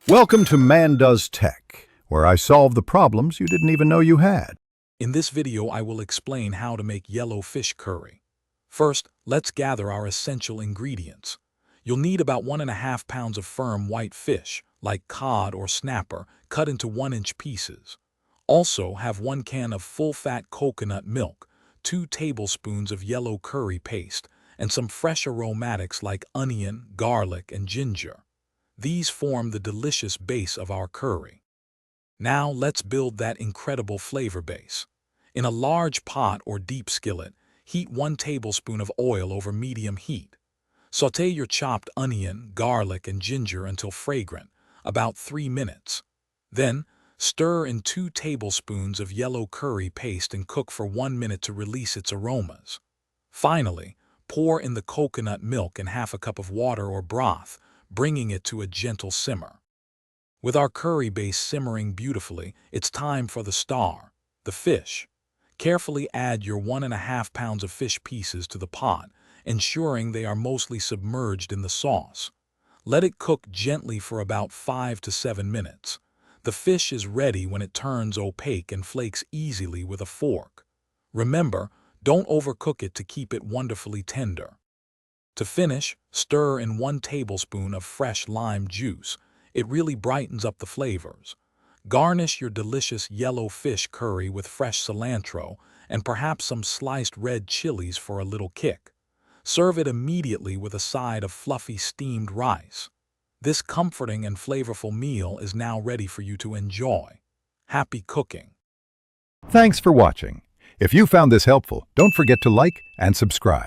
Welcome to Man Does Tech, where I solve the problems you didn't even know you had. In this video, I will explain how to make yellow fish curry. First, let's gather our essential ingredients. You'll need about 1.5 pounds of firm white fish, like cod or snapper, cut into 1-inch pieces. Also, have 1 can of full-fat coconut milk, 2 tablespoons of yellow curry paste, and some fresh aromatics like onion, garlic, and ginger. These form the delicious base of our curry. Now let's build that incredible flavor base. In a large pot or deep skillet, heat 1 tablespoon of oil over medium heat. Sauté your chopped onion, garlic, and ginger until fragrant, about 3 minutes. Then, stir in 2 tablespoons of yellow curry paste and cook for 1 minute to release its aromas. Finally, pour in the coconut milk and half a cup of water or broth, bringing it to a gentle simmer. With our curry base simmering beautifully, it's time for the star, the fish. Carefully add your 1.5 pounds of fish pieces to the pot, ensuring they are mostly submerged in the sauce. Let it cook gently for about 5 to 7 minutes. The fish is ready when it turns opaque and flakes easily with a fork. Remember, don't overcook it to keep it wonderfully tender. To finish, stir in 1 tablespoon of fresh lime juice. It really brightens up the flavors. Garnish your delicious yellow fish curry with fresh cilantro and perhaps some sliced red chilies for a little kick. Serve it immediately with a side of fluffy steamed rice. This comforting and flavorful meal is now ready for you to enjoy. Happy cooking! Thanks for watching. If you found this helpful, don't forget to like and subscribe.